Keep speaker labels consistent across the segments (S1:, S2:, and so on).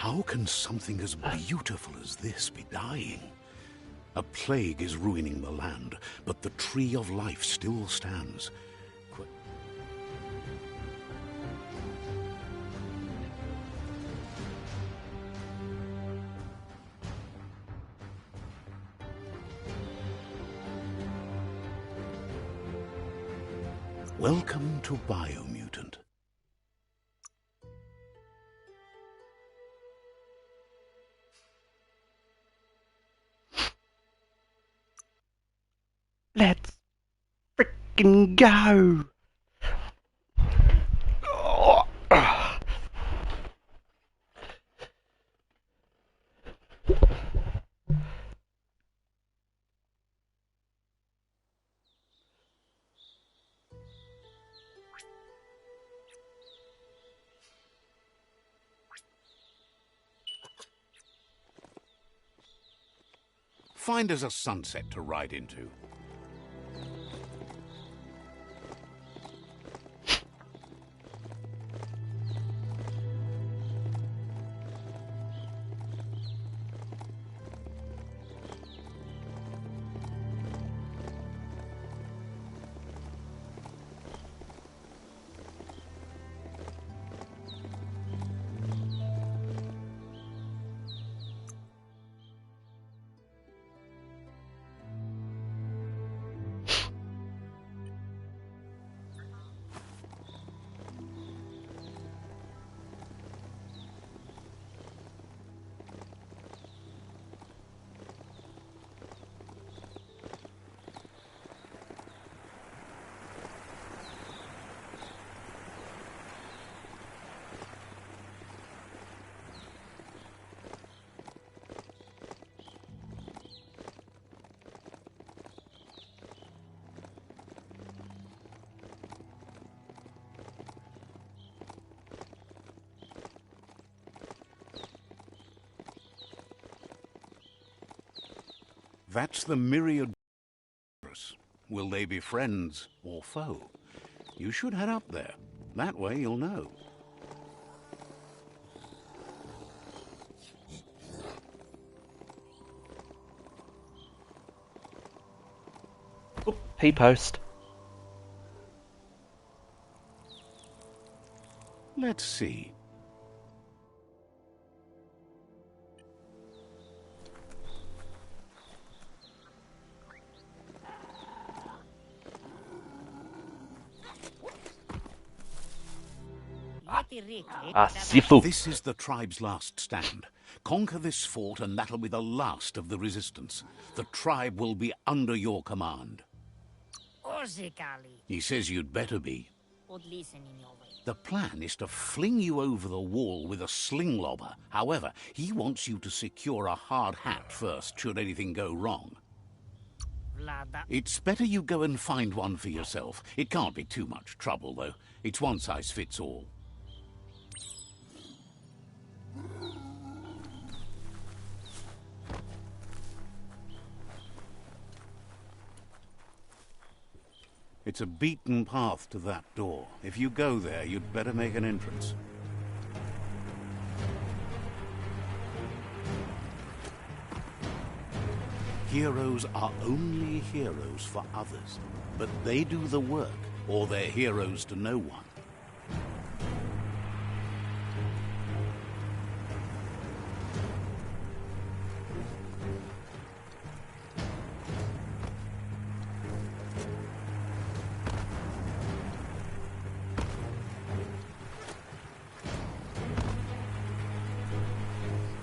S1: How can something as beautiful as this be dying? A plague is ruining the land, but the tree of life still stands. Welcome to Biomutant.
S2: Let's frickin' go!
S1: Find us a sunset to ride into. That's the myriad. Will they be friends or foe? You should head up there. That way you'll know.
S2: Oh, P-post.
S1: Let's see.
S2: Sifu.
S1: This is the tribe's last stand. Conquer this fort and that'll be the last of the resistance. The tribe will be under your command. He says you'd better be. The plan is to fling you over the wall with a sling lobber. However, he wants you to secure a hard hat first, should anything go wrong. It's better you go and find one for yourself. It can't be too much trouble, though. It's one size fits all. It's a beaten path to that door. If you go there, you'd better make an entrance. Heroes are only heroes for others, but they do the work, or they're heroes to no one.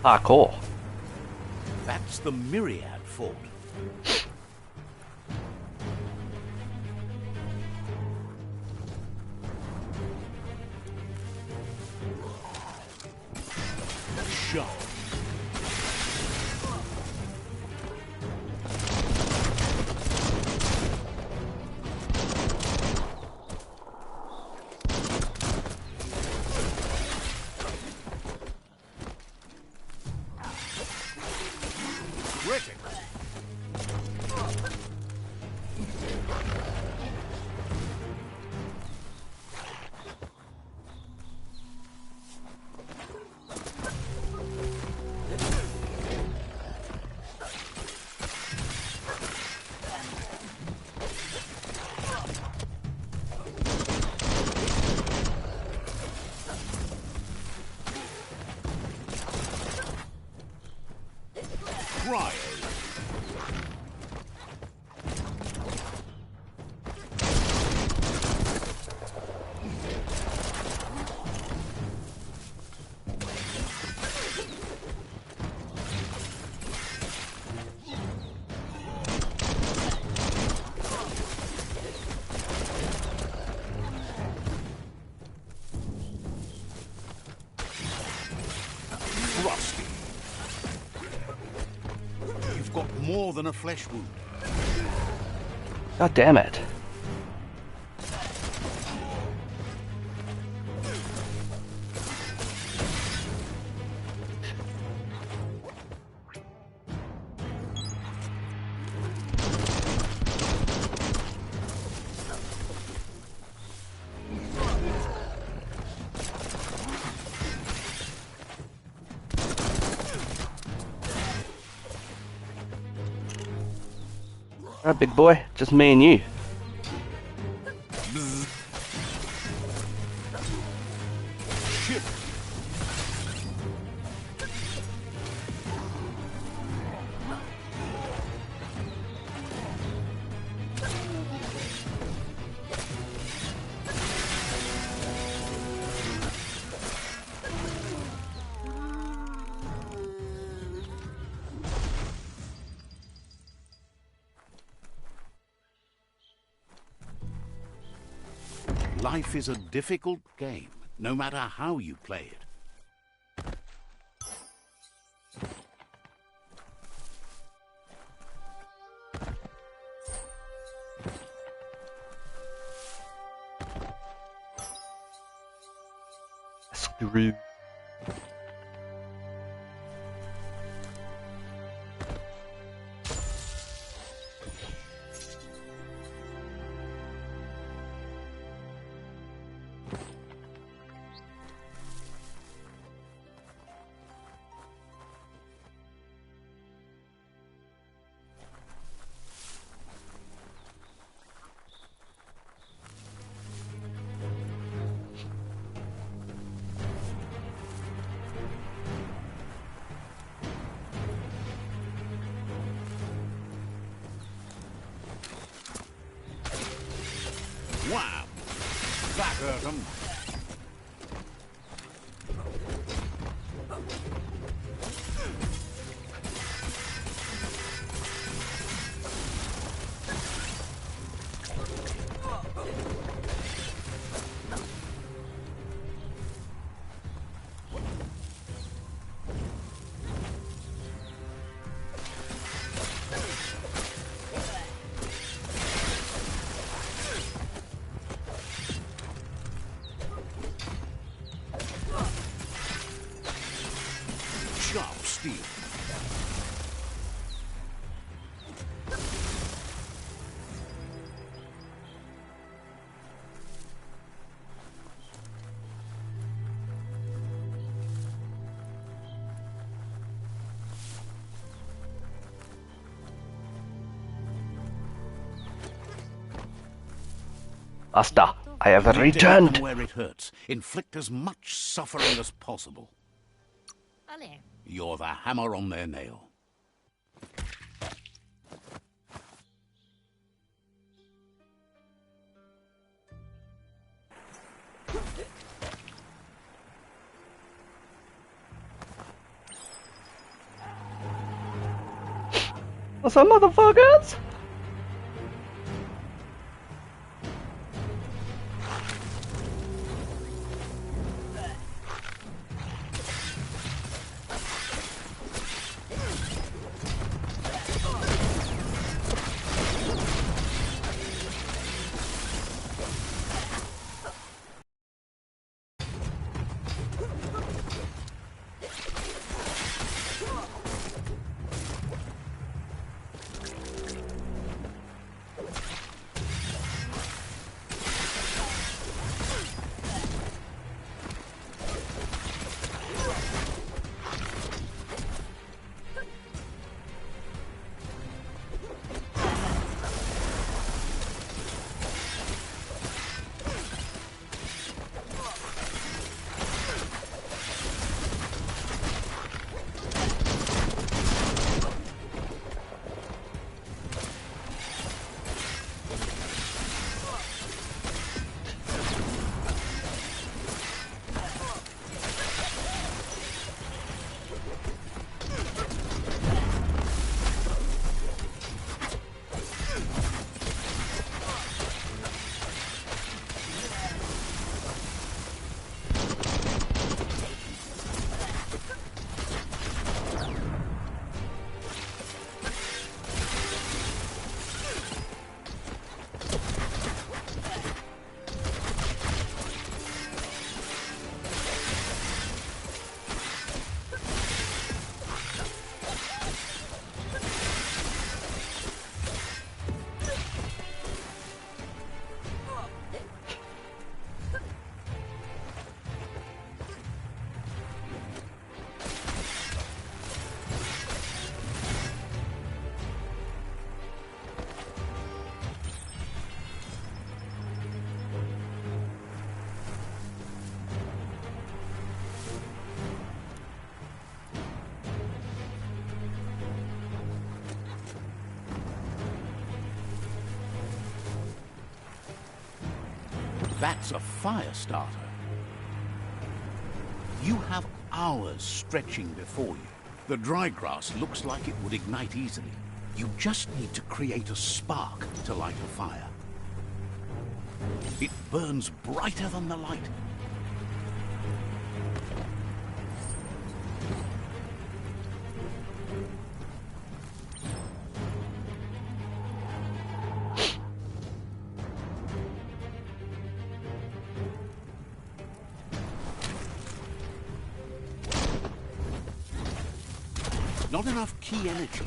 S2: Hardcore.
S1: That's the Myriad Fort. Shot. Cryo. Rusty. You've got more than a flesh wound.
S2: God damn it. Alright, big boy, just me and you.
S1: Shit. Life is a difficult game, no matter how you play it.
S2: Screw.
S1: Wow! That hurt him. Sharp steel.
S2: Master, I have
S1: You need to hit
S2: returned.
S1: them where it hurts. Inflict as much suffering as possible. You're the hammer on their nail.
S2: What's up, motherfuckers?
S1: That's a fire starter. You have hours stretching before you. The dry grass looks like it would ignite easily. You just need to create a spark to light a fire. It burns brighter than the light. Not enough key energy.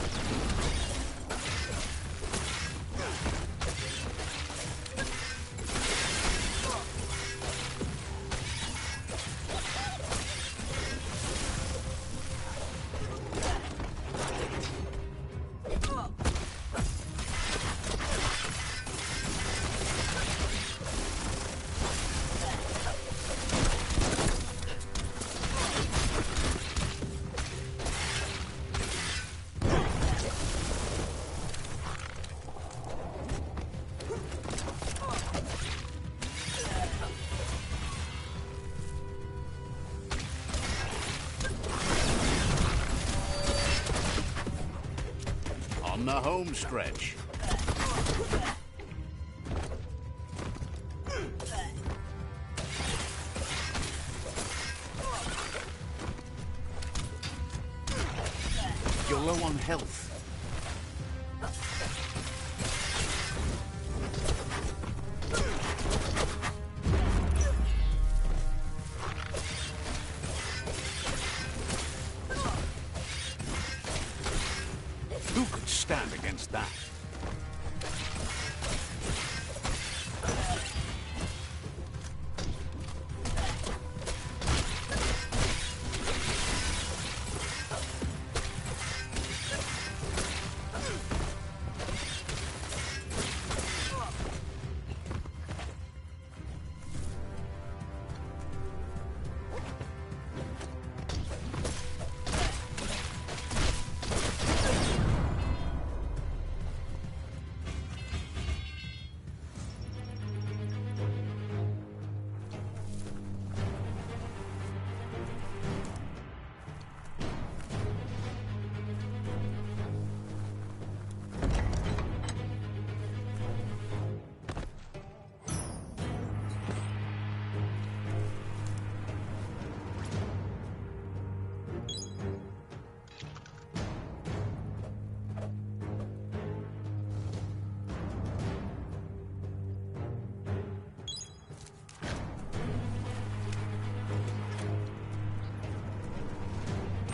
S1: On the home stretch. You're low on health. Who could stand against that?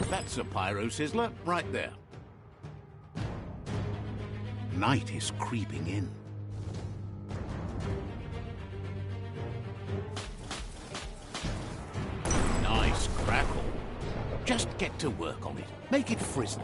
S1: That's a pyro sizzler right there. Night is creeping in. Nice crackle. Just get to work on it. Make it frizzle.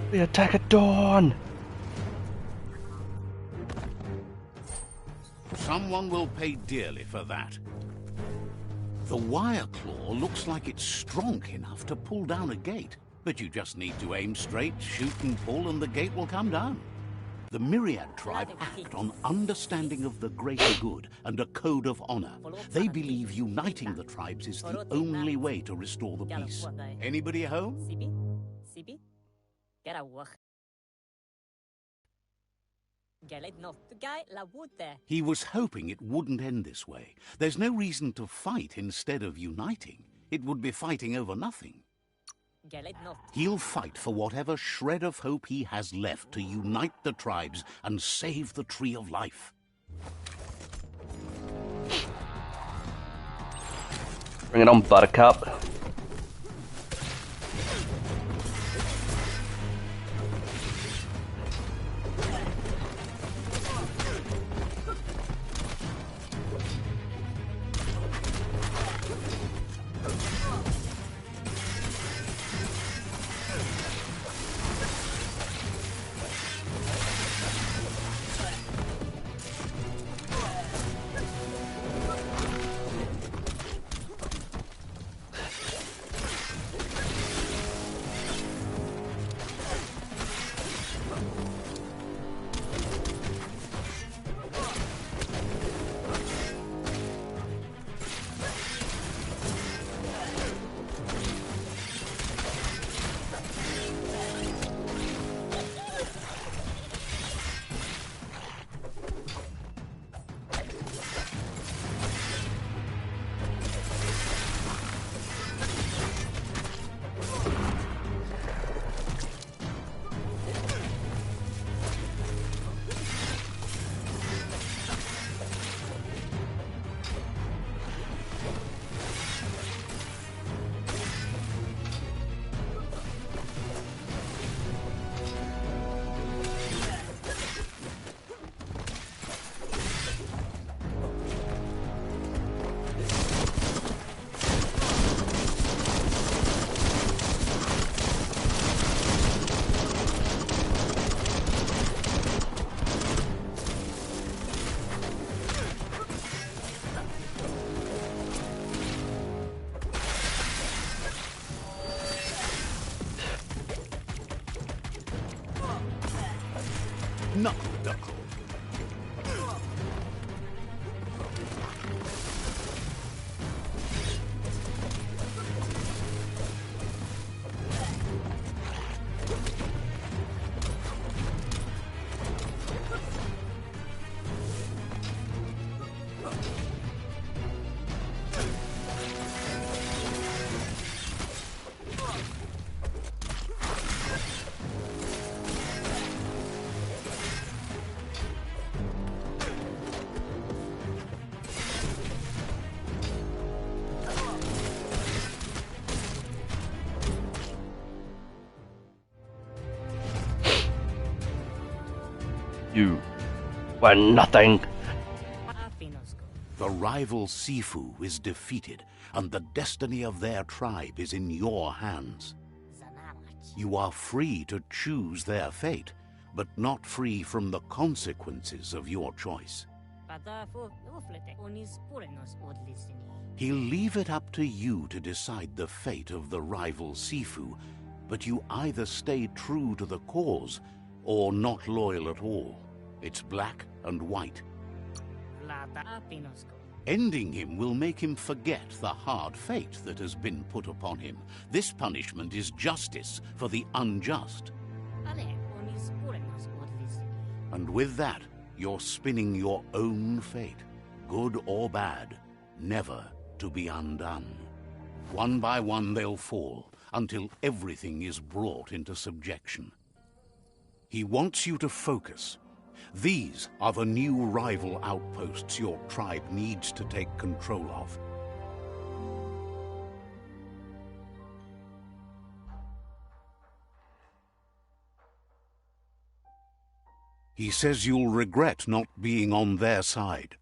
S2: We attack at dawn!
S1: Someone will pay dearly for that. The wire claw looks like it's strong enough to pull down a gate, but you just need to aim straight, shoot and pull, and the gate will come down. The Myriad tribe act on understanding of the greater good and a code of honor. They believe uniting the tribes is the only way to restore the peace. Anybody home? He was hoping it wouldn't end this way. There's no reason to fight instead of uniting. It would be fighting over nothing. He'll fight for whatever shred of hope he has left to unite the tribes and save the Tree of Life.
S2: Bring it on, Buttercup.
S1: Knuckle duckle.
S2: You were nothing.
S1: The rival Sifu is defeated, and the destiny of their tribe is in your hands. You are free to choose their fate, but not free from the consequences of your choice. He'll leave it up to you to decide the fate of the rival Sifu, but you either stay true to the cause or not loyal at all. It's black and white. Ending him will make him forget the hard fate that has been put upon him. This punishment is justice for the unjust. And with that, you're spinning your own fate, good or bad, never to be undone. One by one they'll fall, until everything is brought into subjection. He wants you to focus. These are the new rival outposts your tribe needs to take control of. He says you'll regret not being on their side.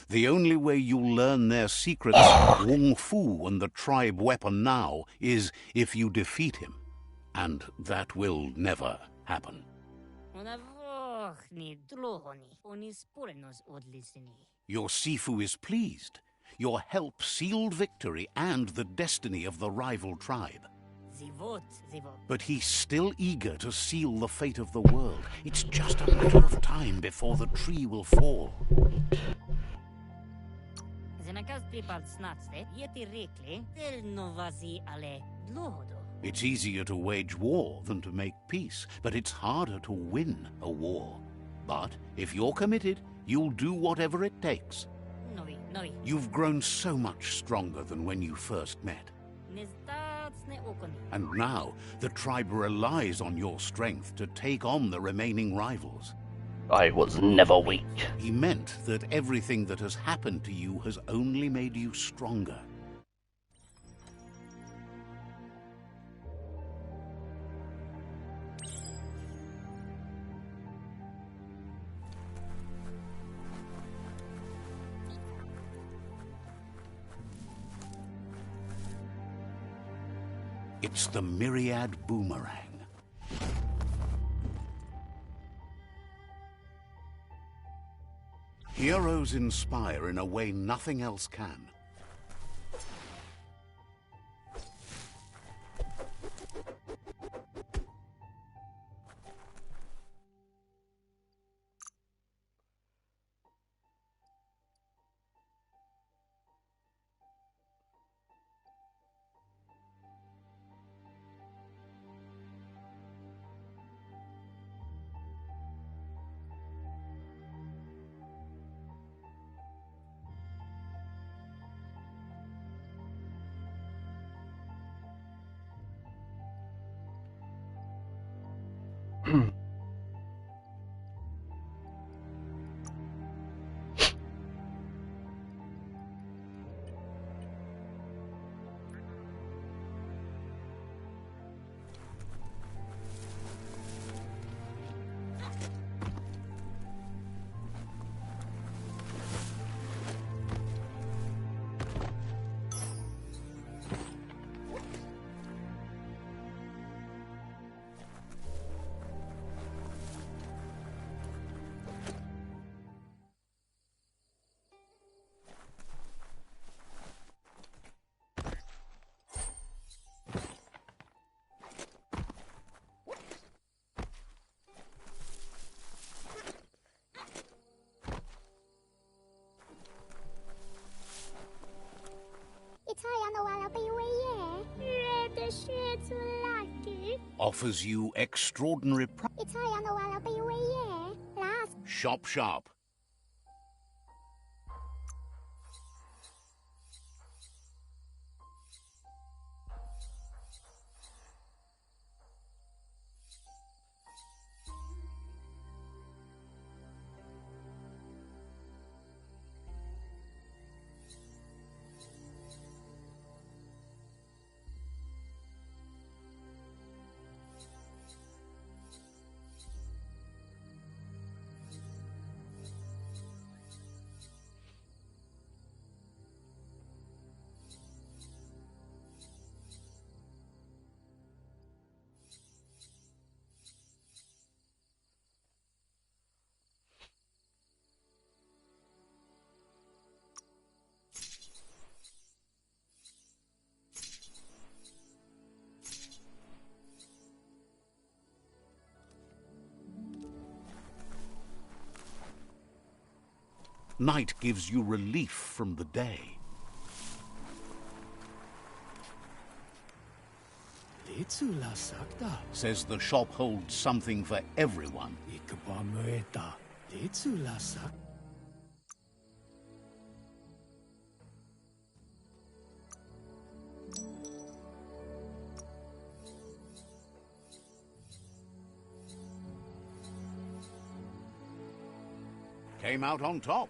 S1: The only way you'll learn their secrets, Wung Fu and the tribe weapon now, is if you defeat him. And that will never happen. Your Sifu is pleased. Your help sealed victory and the destiny of the rival tribe. But he's still eager to seal the fate of the world. It's just a matter of time before the tree will fall. It's easier to wage war than to make peace, but it's harder to win a war. But if you're committed, you'll do whatever it takes. You've grown so much stronger than when you first met. And now, the tribe relies on your strength to take on the remaining rivals.
S2: I was never weak.
S1: He meant that everything that has happened to you has only made you stronger. It's the Myriad Boomerang. Heroes inspire in a way nothing else can. offers you extraordinary Shop sharp. Night gives you relief from the day. Says the shop holds something for everyone. Came out on top.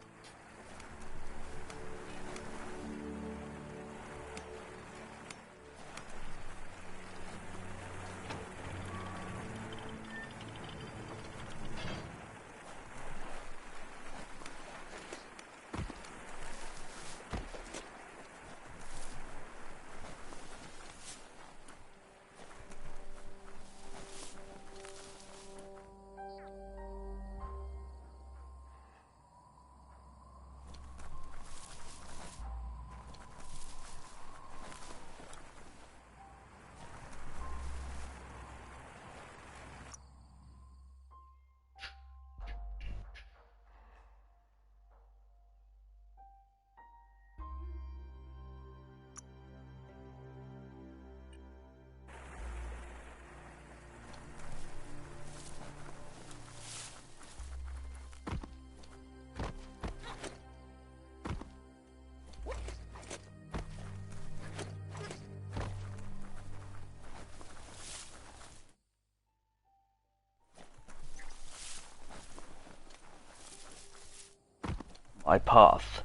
S2: My path.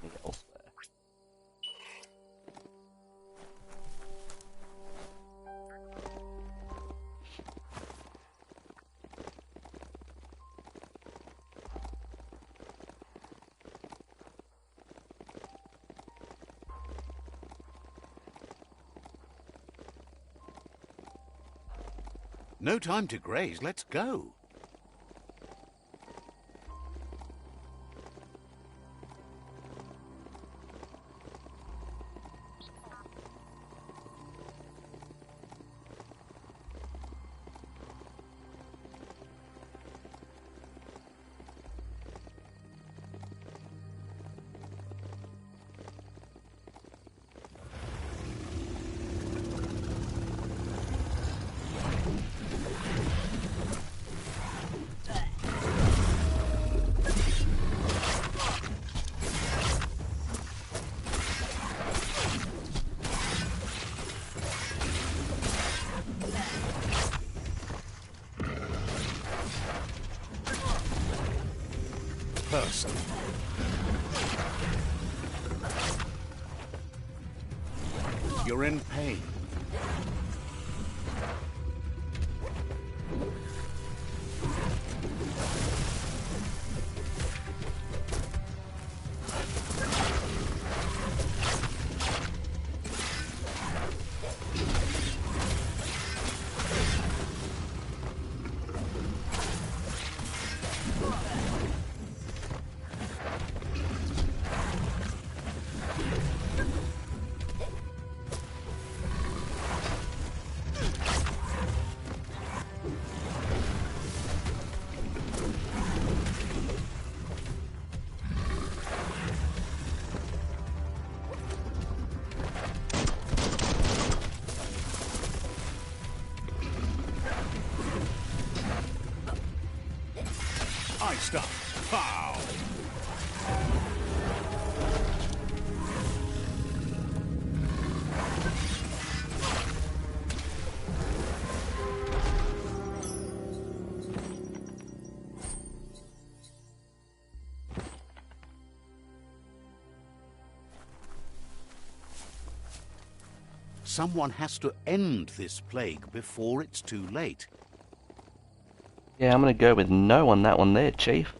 S2: Anything else there?
S1: No time to graze, let's go. First. You're in pain. stuff. Pow! Someone has to end this plague before it's too late.
S2: Yeah, I'm gonna go with no on that one there, Chief.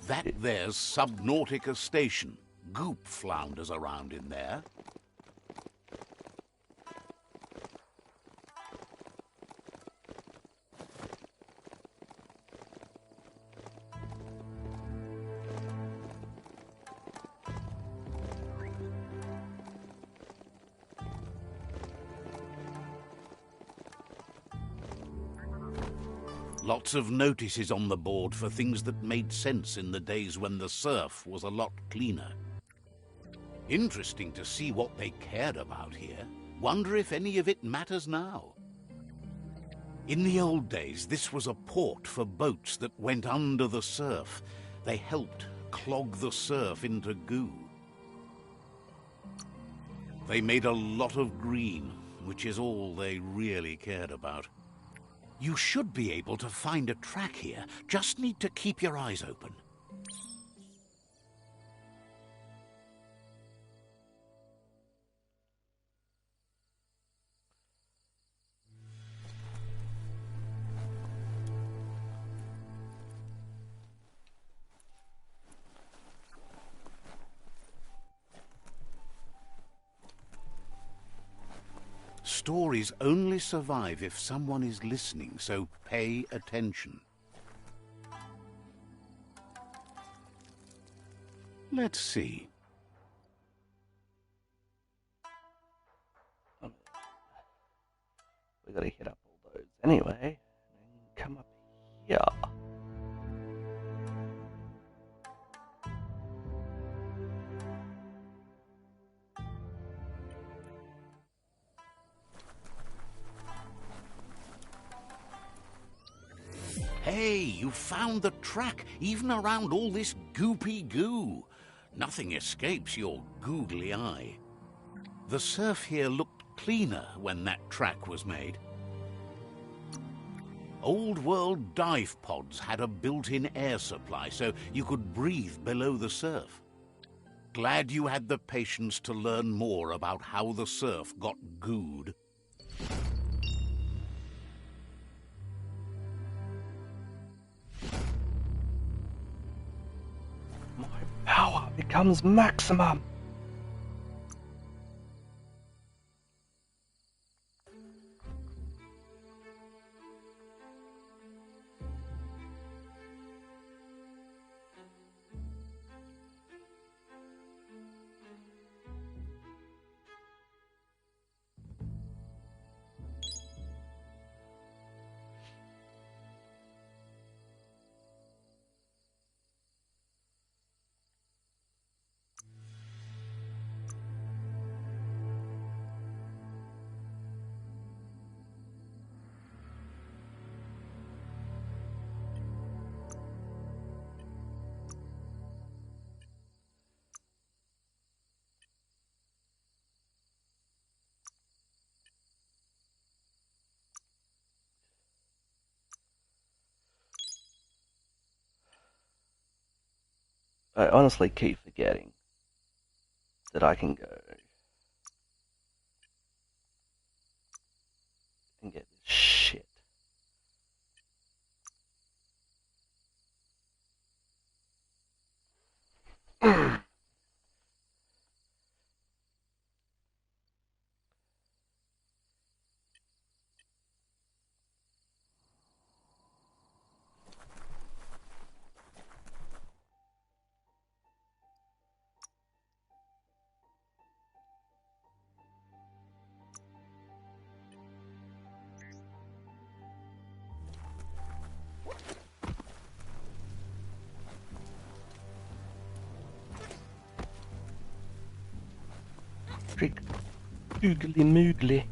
S1: That there's Subnautica Station. Goop flounders around in there. Lots of notices on the board for things that made sense in the days when the surf was a lot cleaner. Interesting to see what they cared about here. Wonder if any of it matters now. In the old days, this was a port for boats that went under the surf. They helped clog the surf into goo. They made a lot of green, which is all they really cared about. You should be able to find a track here. Just need to keep your eyes open. Stories only survive if someone is listening, so pay attention. Let's see.
S2: We gotta hit up all those anyway. And come up here.
S1: Hey, you found the track, even around all this goopy goo. Nothing escapes your googly eye. The surf here looked cleaner when that track was made. Old world dive pods had a built-in air supply, so you could breathe below the surf. Glad you had the patience to learn more about how the surf got gooed.
S2: My power becomes maximum. I honestly keep forgetting that I can go and get this shit. Trick, oogly moogly.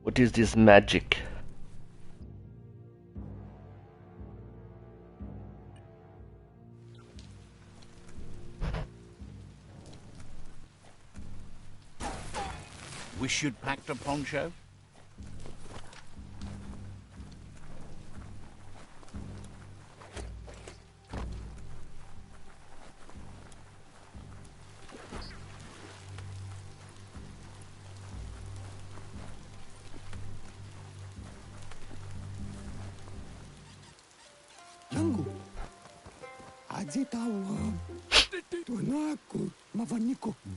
S2: What is this magic?
S1: Wish you'd packed a poncho?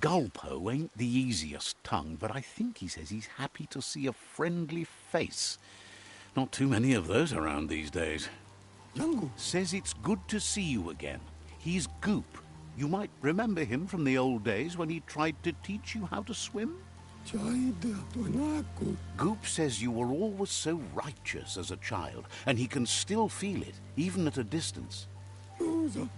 S1: Gulpo ain't the easiest tongue, but I think he says he's happy to see a friendly face. Not too many of those around these days. Says it's good to see you again. He's Goop. You might remember him from the old days when he tried to teach you how to swim. Goop says you were always so righteous as a child, and he can still feel it, even at a distance.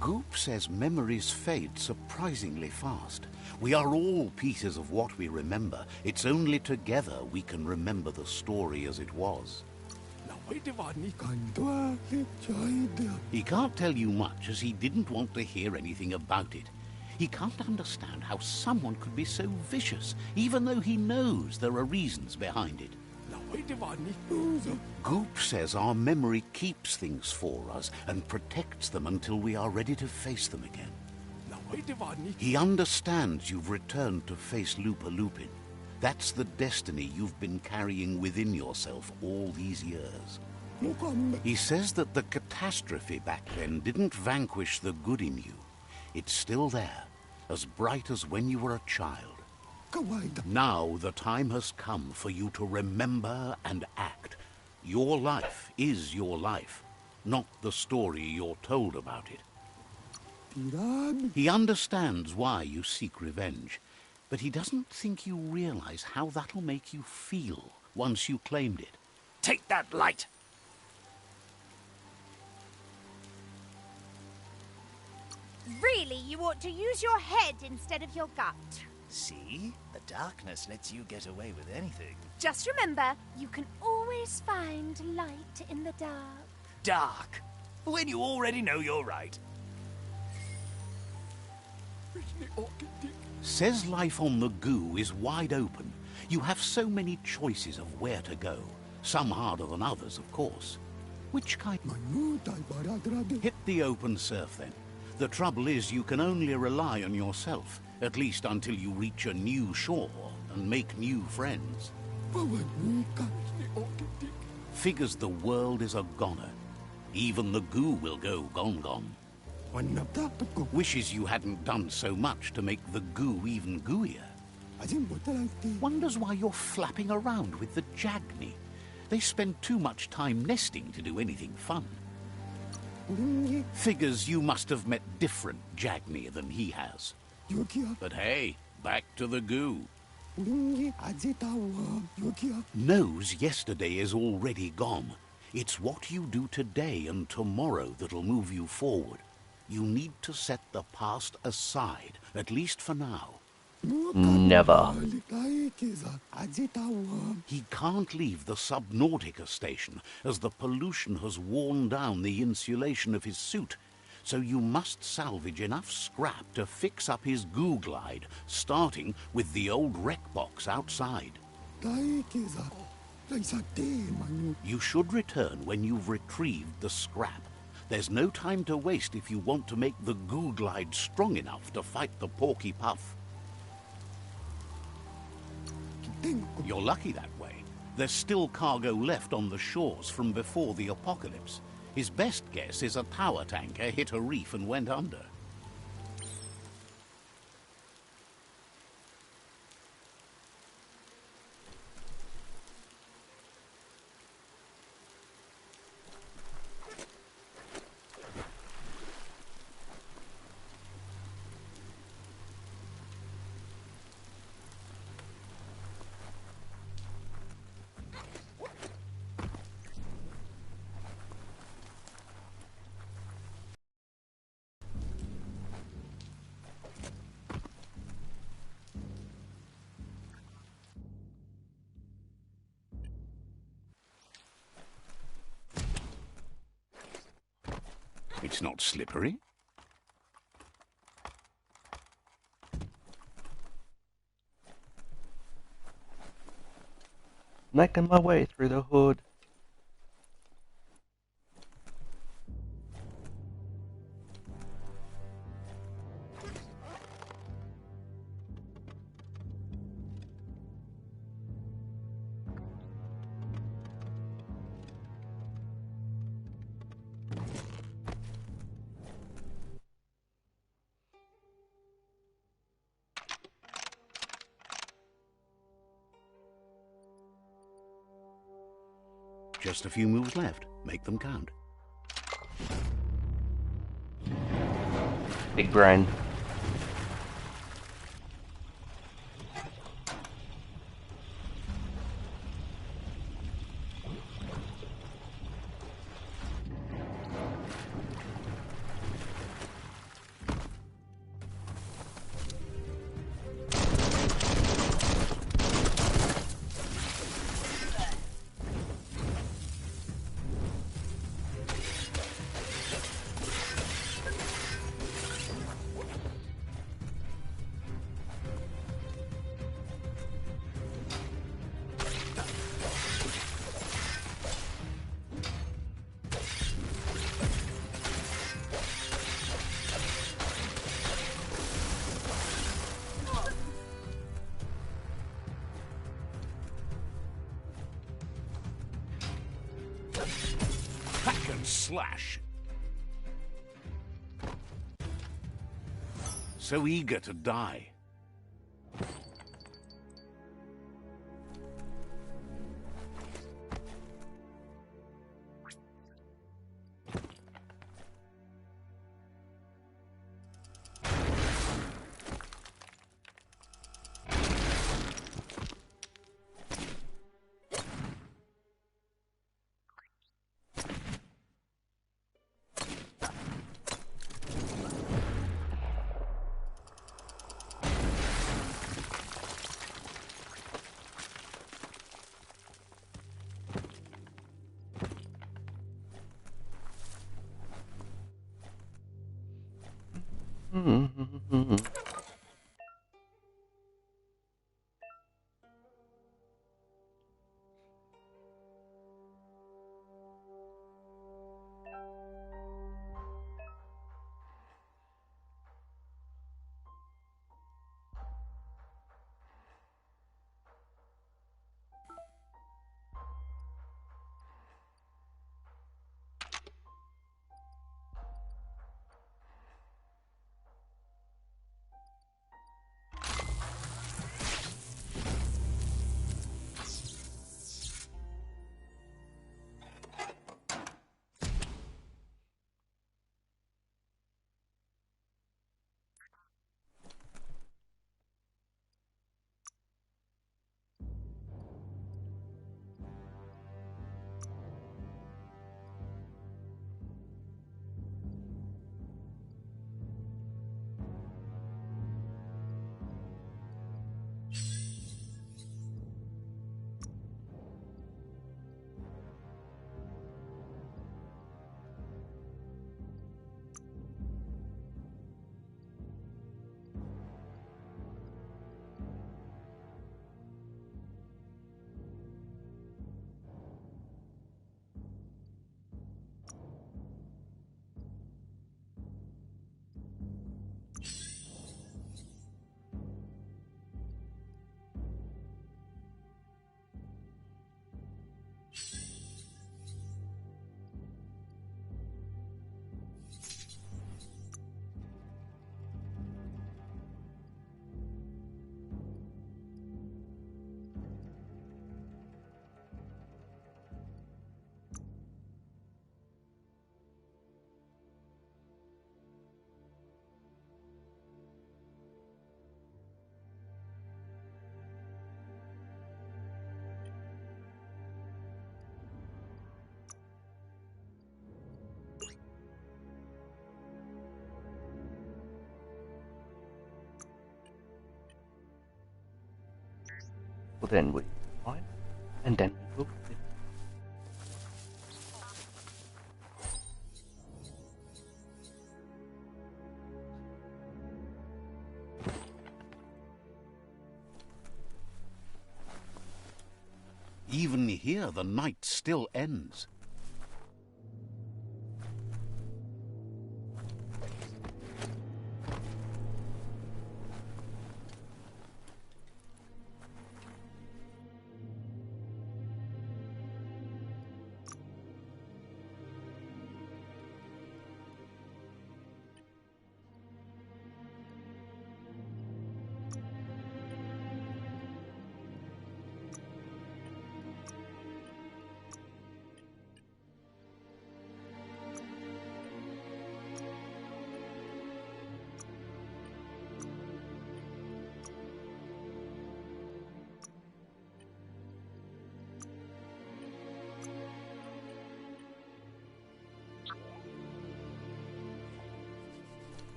S1: Goop says memories fade surprisingly fast. We are all pieces of what we remember. It's only together we can remember the story as it was. He can't tell you much, as he didn't want to hear anything about it. He can't understand how someone could be so vicious, even though he knows there are reasons behind it. Goop says our memory keeps things for us and protects them until we are ready to face them again. He understands you've returned to face Lupa Lupin. That's the destiny you've been carrying within yourself all these years. He says that the catastrophe back then didn't vanquish the good in you. It's still there, as bright as when you were a child. Now the time has come for you to remember and act. Your life is your life, not the story you're told about it. He understands why you seek revenge, but he doesn't think you realize how that'll make you feel once you claimed it.
S3: Take that light!
S4: Really, you ought to use your head instead of your gut.
S3: See? The darkness lets you get away with anything.
S4: Just remember, you can always find light in the dark.
S3: Dark? When you already know you're right.
S1: Says life on the goo is wide open. You have so many choices of where to go. Some harder than others, of course. Which kind? Hit the open surf, then. The trouble is you can only rely on yourself, at least until you reach a new shore and make new friends. Figures the world is a goner. Even the goo will go gone. Wishes you hadn't done so much to make the goo even gooier. Wonders why you're flapping around with the Jagni. They spend too much time nesting to do anything fun. Figures you must have met different Jagni than he has. But hey, back to the goo. Knows yesterday is already gone. It's what you do today and tomorrow that'll move you forward. You need to set the past aside, at least for now.
S2: Never.
S1: He can't leave the Subnautica station, as the pollution has worn down the insulation of his suit. so you must salvage enough scrap to fix up his goo glide, starting with the old wreck box outside. You should return when you've retrieved the scrap. There's no time to waste if you want to make the goo glide strong enough to fight the Porky Puff. You're lucky that way. There's still cargo left on the shores from before the apocalypse. His best guess is a tower tanker hit a reef and went under. It's not slippery.
S2: Making my way through the hood.
S1: Just a few moves left. Make them count.
S2: Big brain.
S1: Hack and slash. So eager to die.
S2: Well, then we fine, and then we will.
S1: Even here, the night still ends.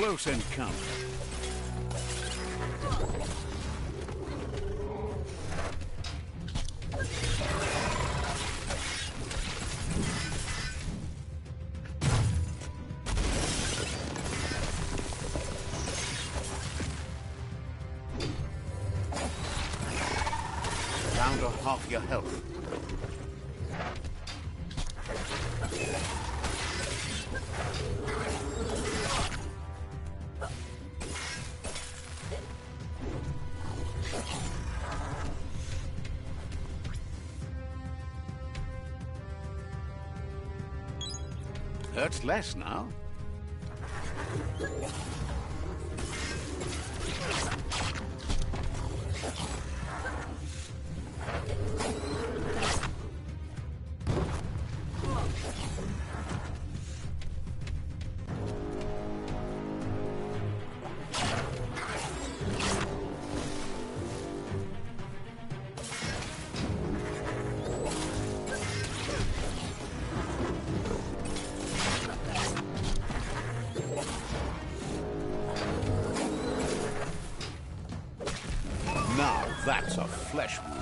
S1: Close encounter. Down to half your health. Hurts less now. Now that's a flesh wound.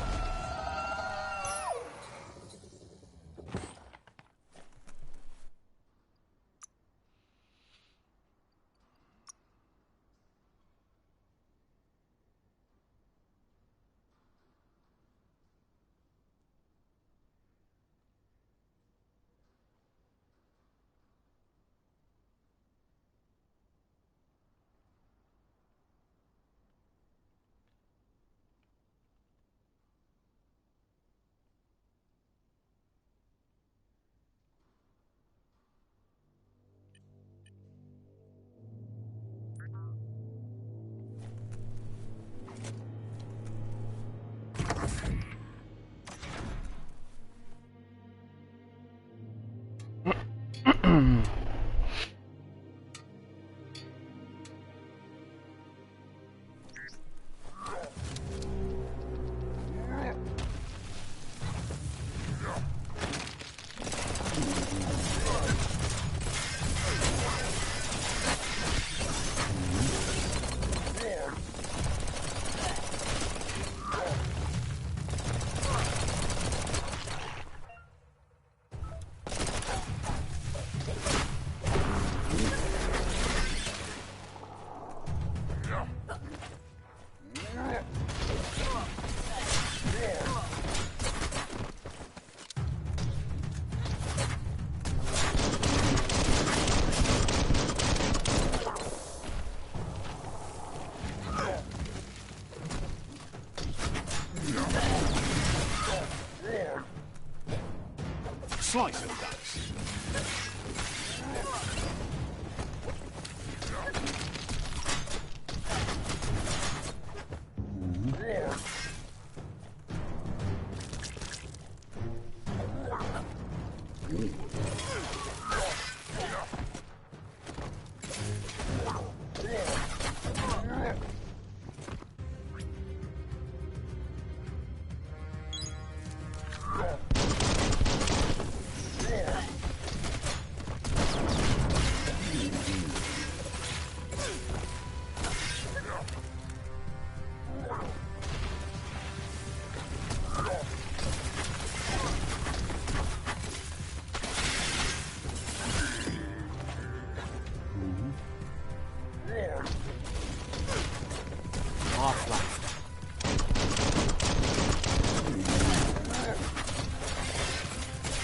S1: Slice and dice.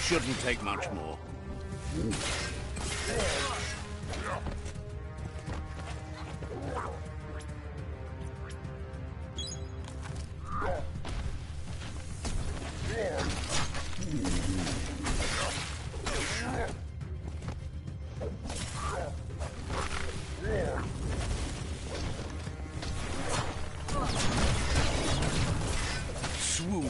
S1: Shouldn't take much more. Swoon.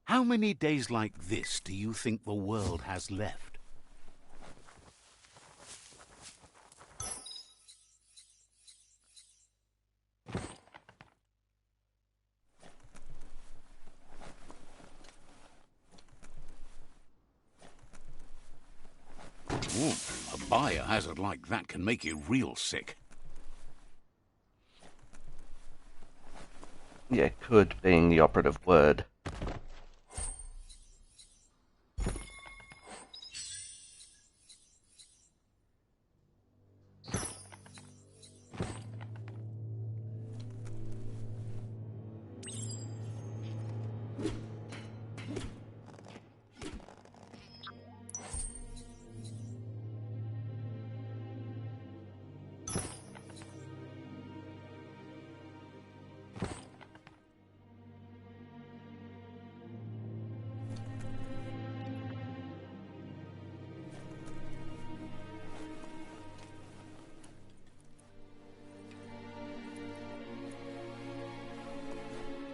S1: How many days like this do you think the world has left? Ooh, a biohazard like that can make you real sick.
S2: Yeah, could being the operative word.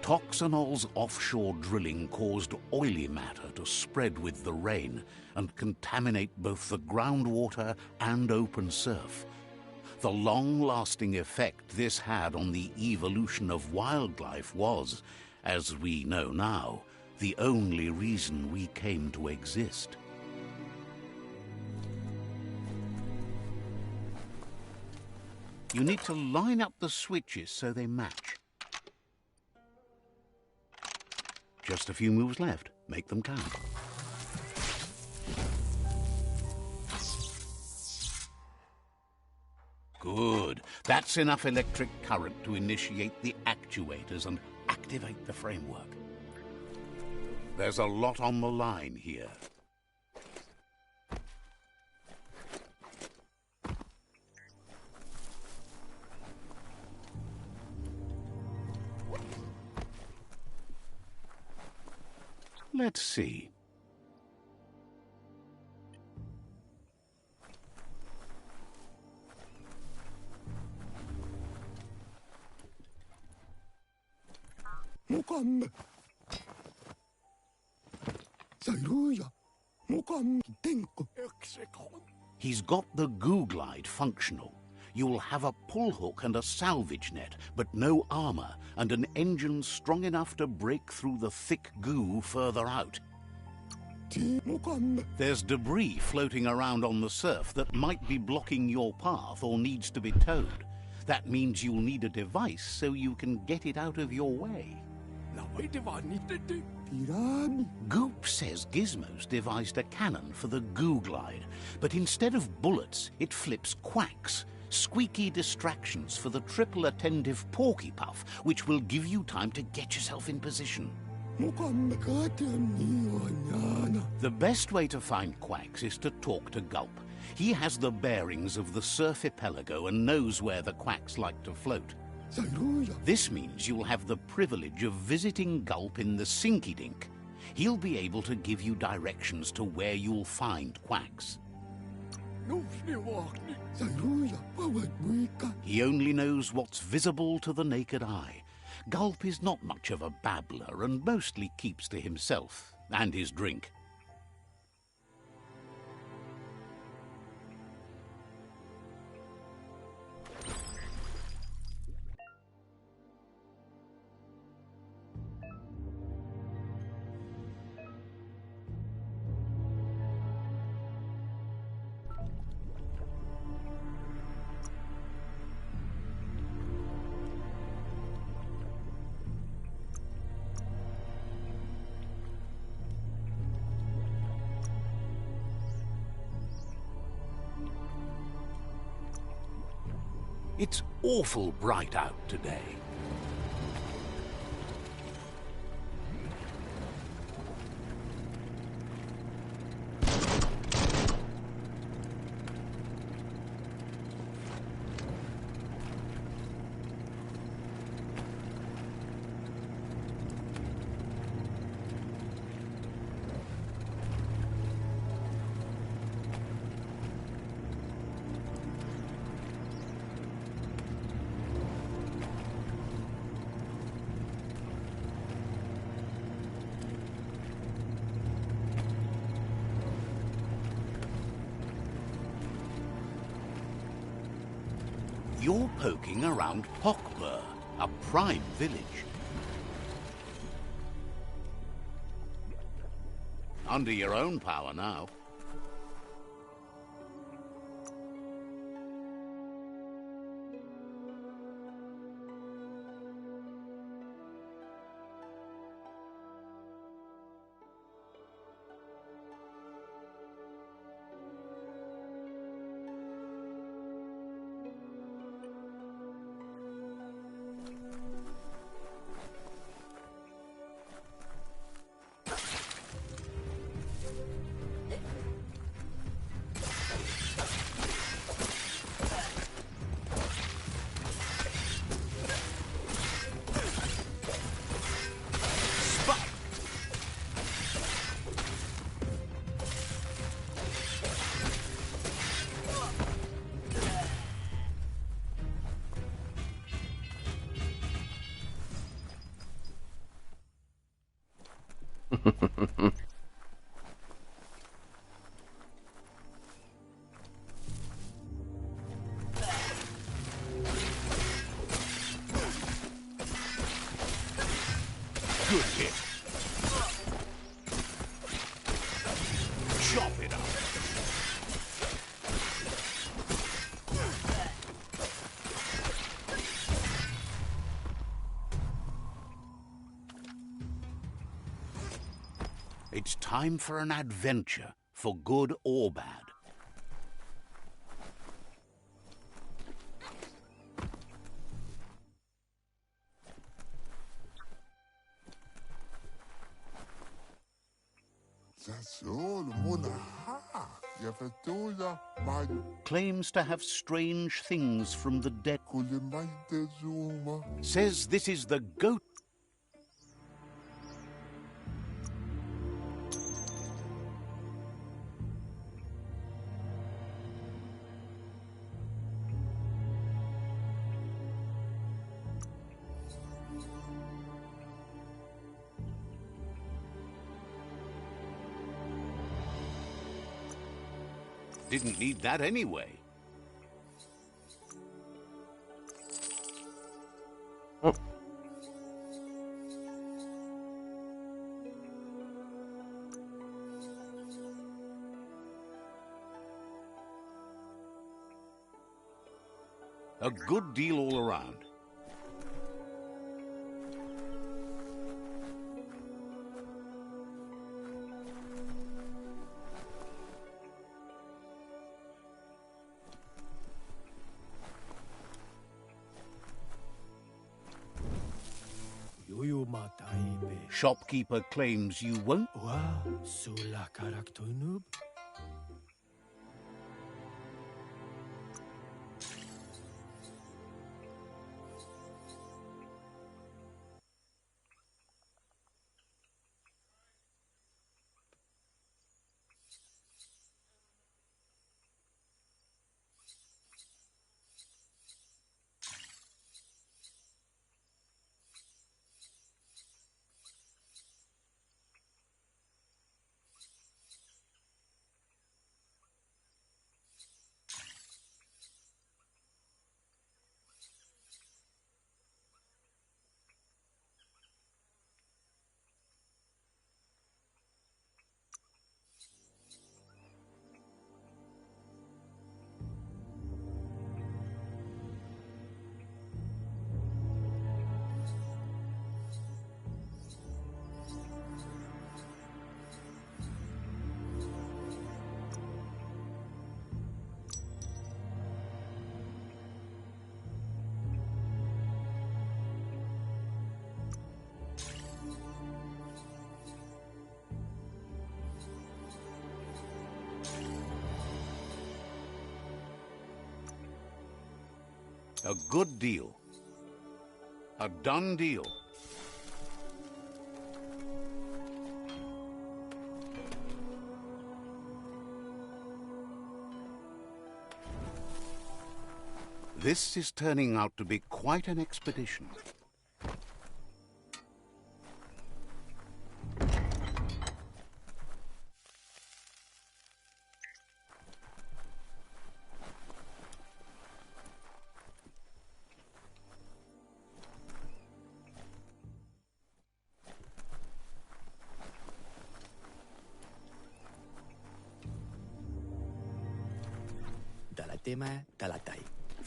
S1: Toxanol's offshore drilling caused oily matter to spread with the rain and contaminate both the groundwater and open surf. The long-lasting effect this had on the evolution of wildlife was, as we know now, the only reason we came to exist. You need to line up the switches so they match. Just a few moves left. Make them count. Good. That's enough electric current to initiate the actuators and activate the framework. There's a lot on the line here. Let's see. He's got the goo glide functional. You'll have a pull hook and a salvage net, but no armor, and an engine strong enough to break through the thick goo further out. There's debris floating around on the surf that might be blocking your path or needs to be towed. That means you'll need a device so you can get it out of your way. Goop says Gizmo's devised a cannon for the Goo Glide, but instead of bullets, it flips quacks, squeaky distractions for the triple attentive Porky Puff, which will give you time to get yourself in position. The best way to find quacks is to talk to Gulp. He has the bearings of the Surf Archipelago and knows where the quacks like to float. This means you'll have the privilege of visiting Gulp in the Sinky Dink. He'll be able to give you directions to where you'll find quacks. He only knows what's visible to the naked eye. Gulp is not much of a babbler and mostly keeps to himself and his drink. It's awful bright out today. You're poking around Pockbur, a prime village. Under your own power now. Good hit. Chop it up. It's time for an adventure, for good or bad. Claims to have strange things from the dead. Says this is the goat. Didn't need that anyway.
S2: Oh.
S1: A good deal all around. Shopkeeper claims you won't. A good deal. A done deal. This is turning out to be quite an expedition.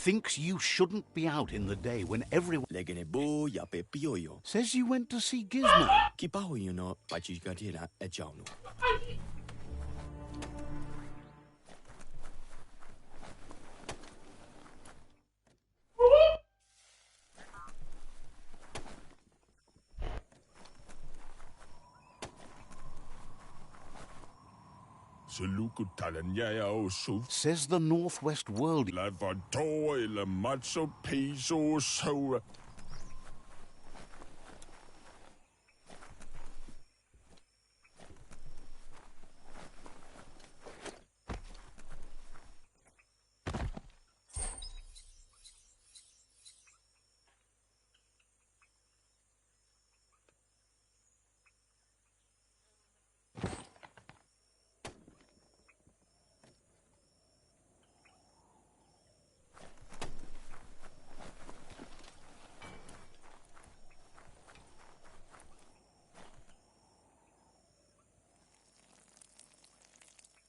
S1: Thinks you shouldn't be out in the day when everyone... Says you went to see Gizmo. Says the Northwest World...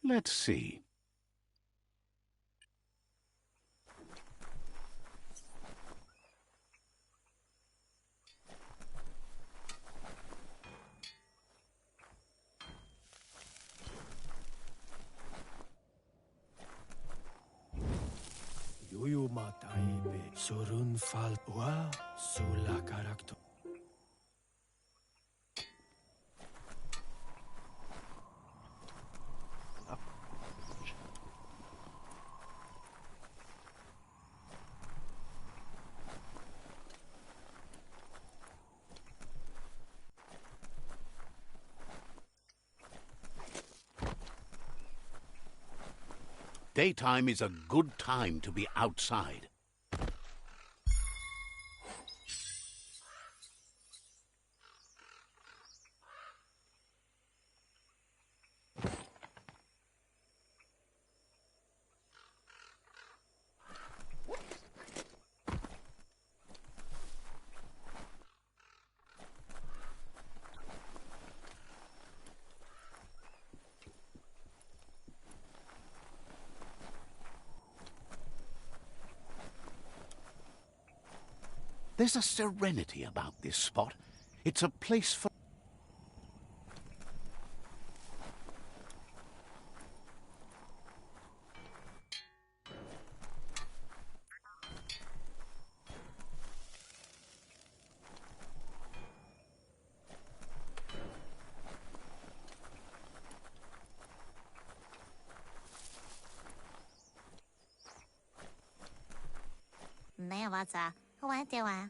S1: Let's see. Daytime is a good time to be outside. There's a serenity about this spot. It's a place for...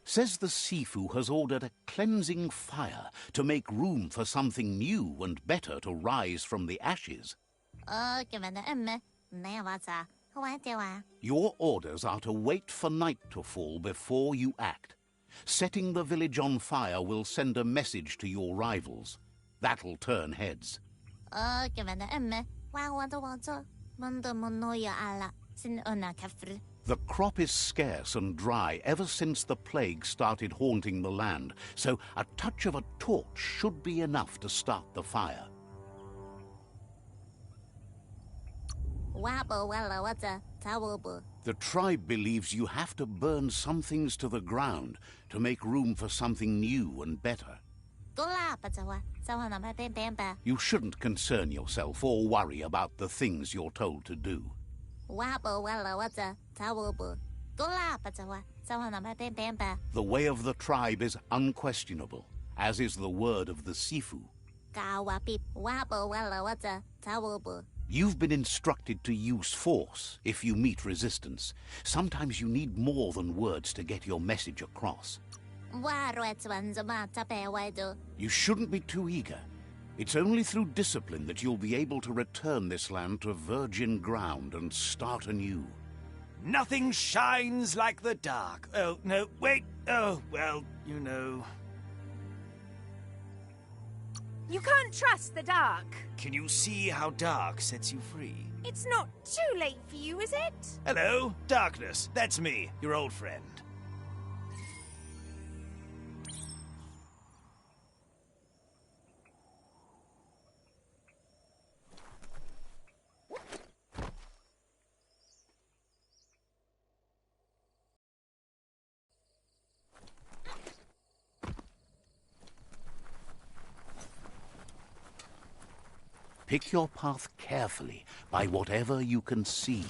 S1: Says the Sifu has ordered a cleansing fire to make room for something new and better to rise from the ashes. Your orders are to wait for night to fall before you act. Setting the village on fire will send a message to your rivals. That'll turn heads. The crop is scarce and dry ever since the plague started haunting the land, so a touch of a torch should be enough to start the fire. The tribe believes you have to burn some things to the ground to make room for something new and better. You shouldn't concern yourself or worry about the things you're told to do. The way of the tribe is unquestionable, as is the word of the Sifu. You've been instructed to use force if you meet resistance. Sometimes you need more than words to get your message across. You shouldn't be too eager. It's only through discipline that you'll be able to return this land to virgin ground and start anew.
S3: Nothing shines like the dark. Oh, no, wait. Oh, well, you know.
S4: You can't trust the dark.
S3: Can you see how dark sets you free?
S4: It's not too late for you, is it?
S3: Hello, darkness. That's me, your old friend.
S1: Pick your path carefully by whatever you can see.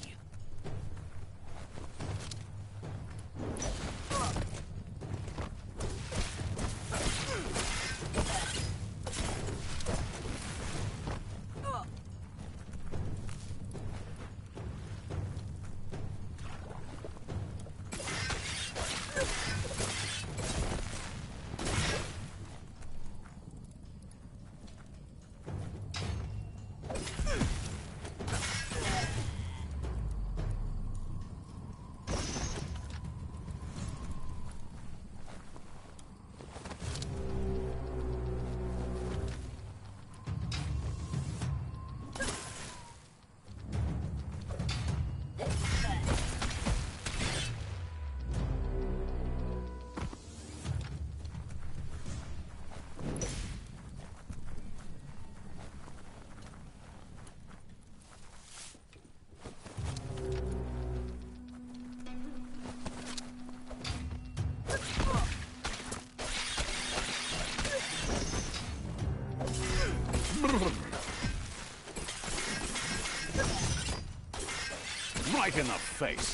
S1: Right in the face.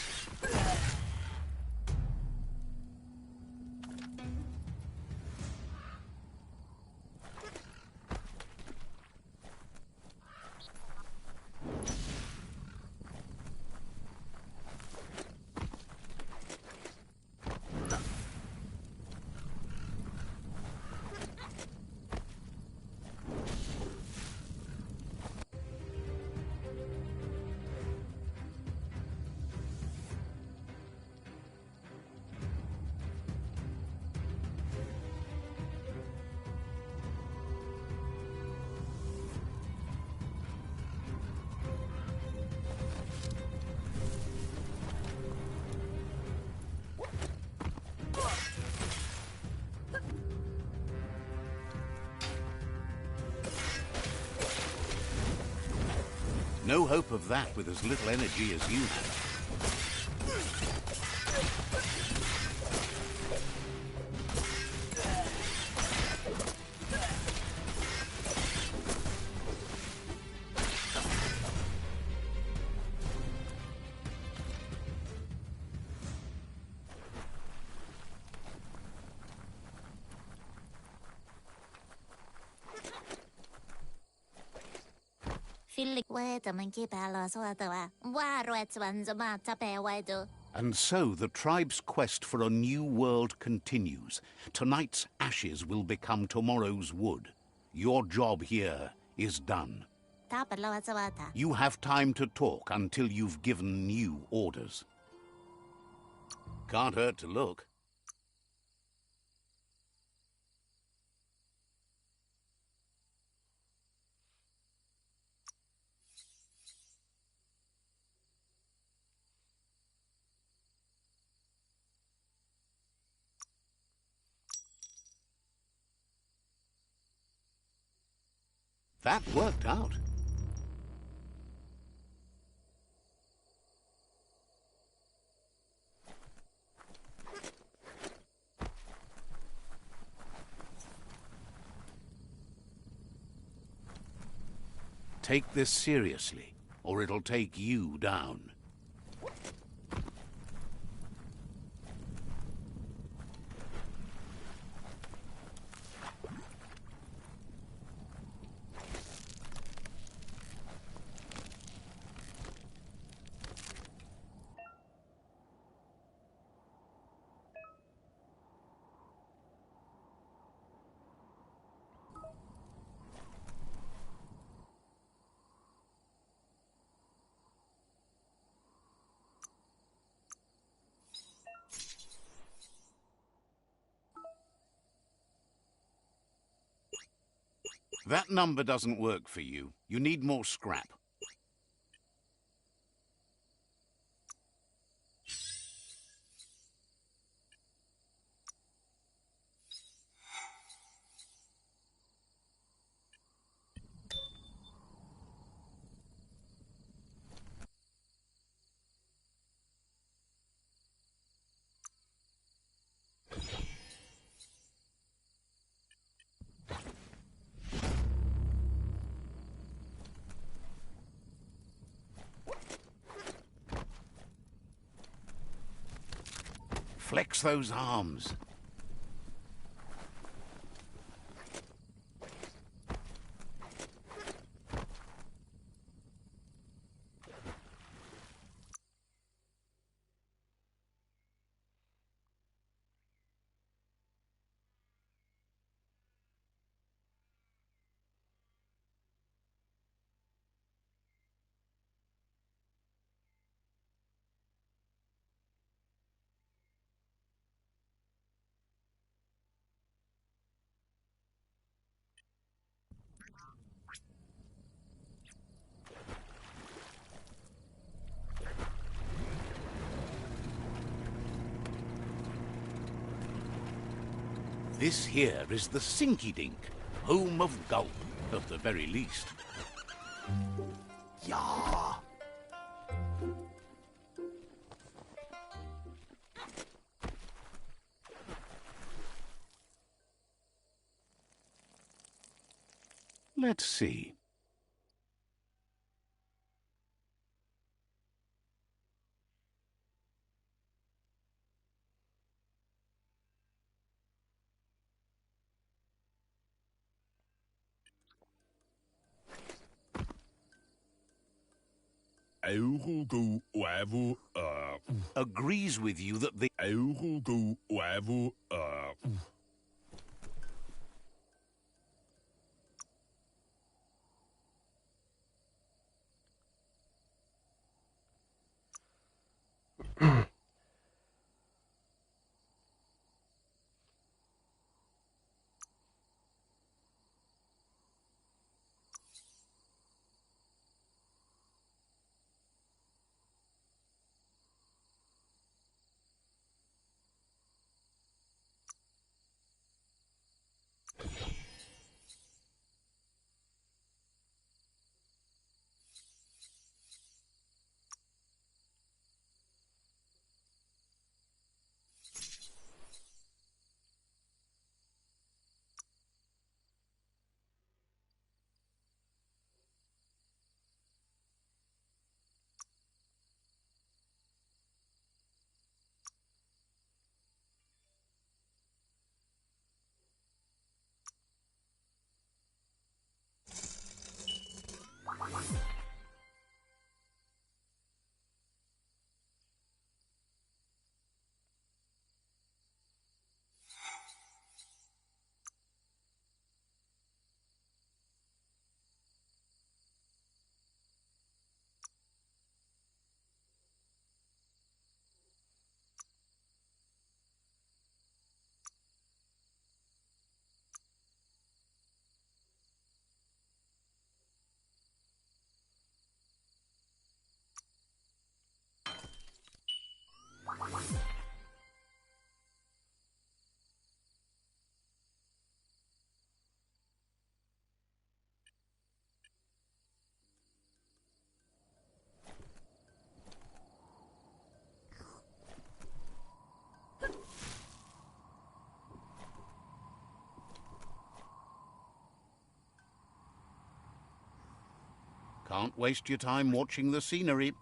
S1: No hope of that with as little energy as you have. And so the tribe's quest for a new world continues. Tonight's ashes will become tomorrow's wood. Your job here is done. You have time to talk until you've given new orders. Can't hurt to look. That worked out. Take this seriously, or it'll take you down. That number doesn't work for you. You need more scrap. Flex those arms. This here is the Sinky Dink, home of Gulp, at the very least. Yeah. Let's see. Agrees with you that the Can't waste your time watching the scenery.